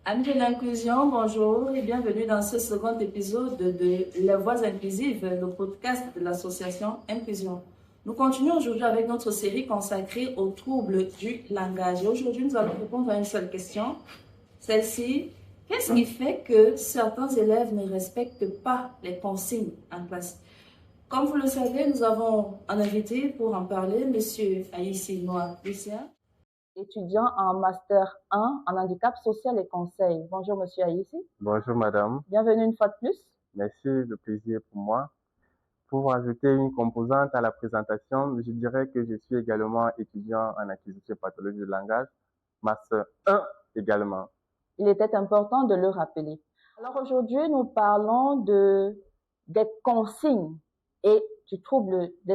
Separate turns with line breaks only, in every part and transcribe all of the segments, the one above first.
Amis de l'inclusion, bonjour et bienvenue dans ce second épisode de Les Voix Inclusives, le podcast de l'association Inclusion. Nous continuons aujourd'hui avec notre série consacrée aux troubles du langage. Et aujourd'hui, nous allons répondre à une seule question. Celle-ci, qu'est-ce qui fait que certains élèves ne respectent pas les consignes en classe? Comme vous le savez, nous avons un invité pour en parler, Monsieur Aïssi Noah Lucien, étudiant en Master 1 en handicap social et conseil. Bonjour, Monsieur Aïssi.
Bonjour madame,
Bienvenue une fois de plus.
merci, le plaisir pour moi. Pour ajouter une composante à la présentation, je dirais que je suis également étudiant en acquisition pathologie du langage, Master 1 également.
Il était important de le rappeler. Alors aujourd'hui, nous parlons des consignes et des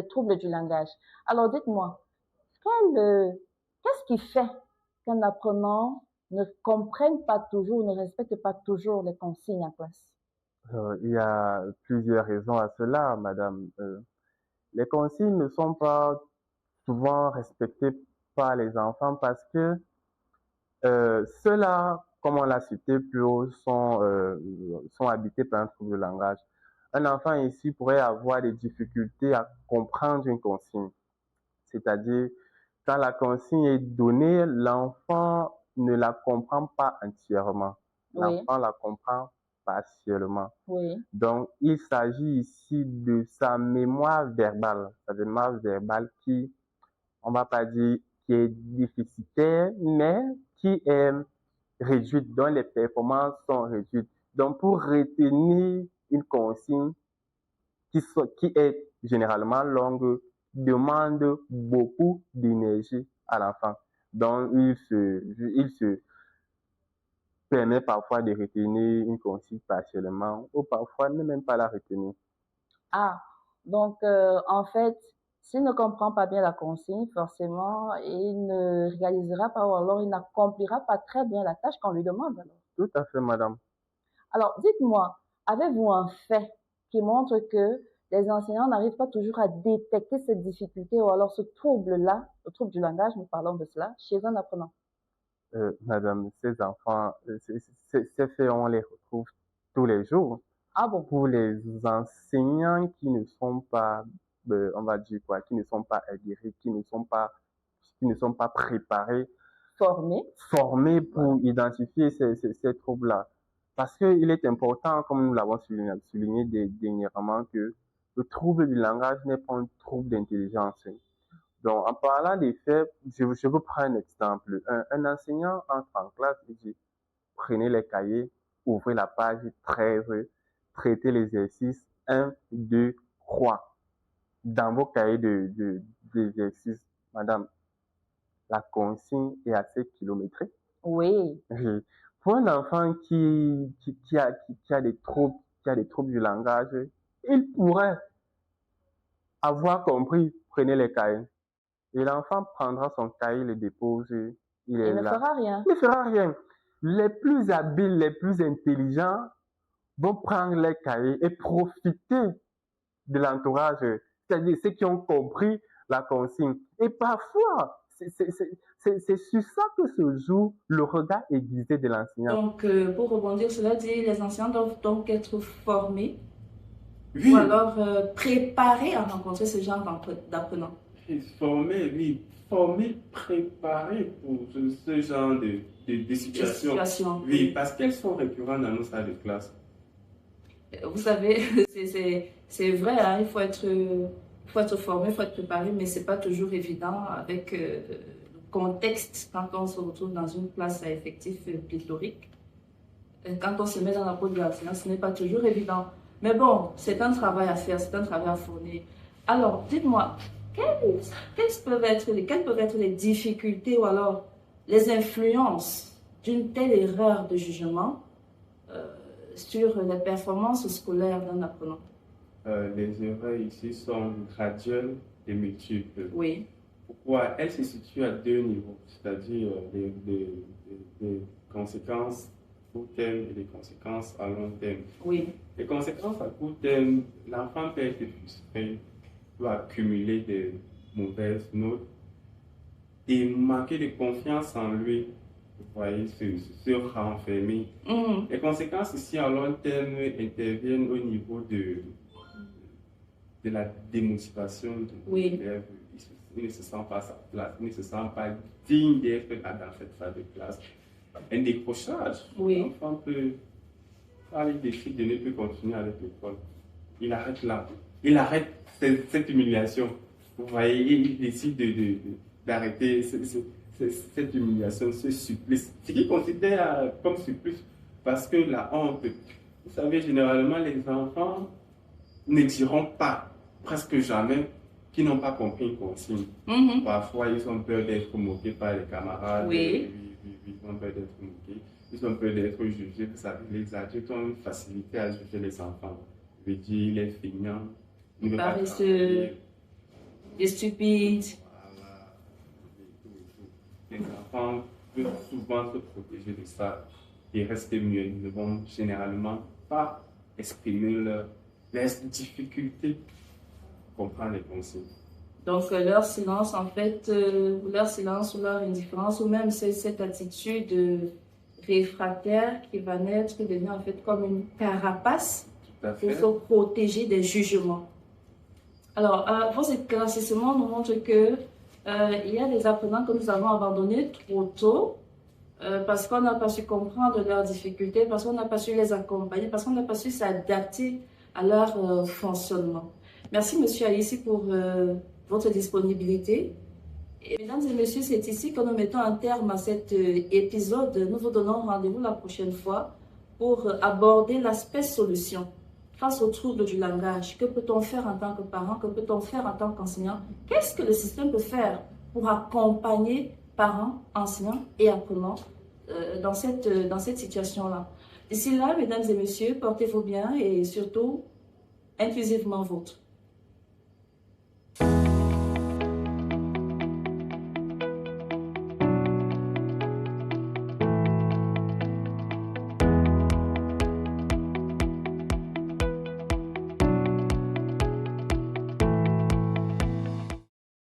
troubles du langage. Alors dites-moi, qu'est-ce qui fait qu'un apprenant ne comprenne pas toujours, ne respecte pas toujours les consignes en classe?
Il y a plusieurs raisons à cela, madame. Les consignes ne sont pas souvent respectées par les enfants parce que ceux-là, comme on l'a cité plus haut, sont habités par un trouble de langage. Un enfant ici pourrait avoir des difficultés à comprendre une consigne. C'est-à-dire, quand la consigne est donnée, l'enfant ne la comprend pas entièrement.
Oui,
L'enfant la comprend partiellement.
oui,
Donc, il s'agit ici de sa mémoire verbale qui, on va pas dire qui est déficitaire, mais qui est réduite, dont les performances sont réduites. Donc, pour retenir une consigne qui est généralement longue, demande beaucoup d'énergie à l'enfant. Donc, il se permet parfois de retenir une consigne partiellement ou parfois ne même pas la retenir.
Ah, donc en fait, s'il ne comprend pas bien la consigne, forcément, il ne réalisera pas ou alors il n'accomplira pas très bien la tâche qu'on lui demande.
Tout à fait, madame.
Alors, dites-moi, avez-vous un fait qui montre que les enseignants n'arrivent pas toujours à détecter cette difficulté ou alors ce trouble-là, le trouble du langage, nous parlons de cela, chez un apprenant?
Madame, ces enfants, ces faits, on les retrouve tous les jours.
Ah bon?
Pour les enseignants qui ne sont pas, on va dire quoi, qui ne sont pas aguerris, qui ne sont pas préparés,
Formé?
formés pour identifier ces troubles-là. Parce qu'il est important, comme nous l'avons souligné dernièrement, que le trouble du langage n'est pas un trouble d'intelligence. Donc, en parlant des faits, je vous prends un exemple. Un enseignant entre en classe et dit, prenez les cahiers, ouvrez la page 13, traitez l'exercice 1, 2, 3. Dans vos cahiers d'exercice, madame, la consigne est assez kilométrée.
Oui.
Oui. Pour un enfant qui a des troubles du langage, il pourrait avoir compris, prenez les cahiers. Et l'enfant prendra son cahier, le dépose, il est
Il ne
là.
fera rien.
Il ne fera rien. Les plus habiles, les plus intelligents vont prendre les cahiers et profiter de l'entourage, c'est-à-dire ceux qui ont compris la consigne. Et parfois, c'est sur ça que se joue le regard aiguisé de l'enseignant.
Donc, pour rebondir, cela dit, les enseignants doivent donc être formés ou
Oui,
alors préparés à rencontrer ce genre d'apprenants.
formé, oui, formé, préparé pour ce genre de situation.
Situation.
Oui, parce qu'elles sont récurrentes dans nos salles de classe.
Vous savez, c'est vrai, hein, il faut être formé, il faut être préparé, mais c'est pas toujours évident avec le contexte quand on se retrouve dans une classe à effectif pléthorique. Quand on se met dans la peau de l'enseignant, ce n'est pas toujours évident. Mais bon, c'est un travail à faire, c'est un travail à fournir. Alors, dites-moi, quelles peuvent être les difficultés ou alors les influences d'une telle erreur de jugement sur les performances scolaires d'un apprenant?
Les erreurs ici sont graduelles et multiples.
Oui,
Pourquoi? Elles se situent à deux niveaux, c'est-à-dire les conséquences court terme et les conséquences à long terme.
oui,
Les conséquences à court terme, l'enfant peut être frustré, peut accumuler des mauvaises notes et manquer de confiance en lui. vous voyez, se renfermer. Les conséquences ici à long terme interviennent au niveau de la démotivation de l'élève. Il ne se sent pas à sa place, il ne se sent pas digne d'être dans cette salle de classe. Un décrochage. L'enfant peut aller décide de ne plus continuer avec l'école. Il arrête là. Il arrête cette humiliation. Vous voyez, il décide d'arrêter cette humiliation, ce supplice. Ce qu'il considère comme supplice, parce que la honte, vous savez, généralement, les enfants ne diront pas, presque jamais, qu'ils n'ont pas compris une consigne. Parfois, ils ont peur d'être moqués par les camarades. Ils ont peur d'être moqués. Ils ont peur d'être jugés. Vous savez, les adultes ont une facilité à juger les enfants. Je veux dire, il est feignant.
Il paresseux. Il est stupide.
Voilà. Les enfants peuvent souvent se protéger de ça et rester mieux. Ils ne vont généralement pas exprimer leurs difficultés à comprendre les consignes.
Donc leur silence, en fait, leur silence ou leur indifférence, ou même cette attitude réfractaire qui va naître, qui devient en fait comme une carapace pour se protéger des jugements. Alors, vos éclaircissements nous montrent que il y a des apprenants que nous avons abandonnés trop tôt parce qu'on n'a pas su comprendre leurs difficultés, parce qu'on n'a pas su les accompagner, parce qu'on n'a pas su s'adapter à leur fonctionnement. Merci, Monsieur Aïssi, pour votre disponibilité. Et, mesdames et messieurs, c'est ici que nous mettons un terme à cet épisode. Nous vous donnons rendez-vous la prochaine fois pour aborder l'aspect solution. Face aux troubles du langage, que peut-on faire en tant que parent, que peut-on faire en tant qu'enseignant? Qu'est-ce que le système peut faire pour accompagner parents, enseignants et apprenants dans cette situation-là? D'ici là, mesdames et messieurs, portez-vous bien et surtout, inclusivement vôtre.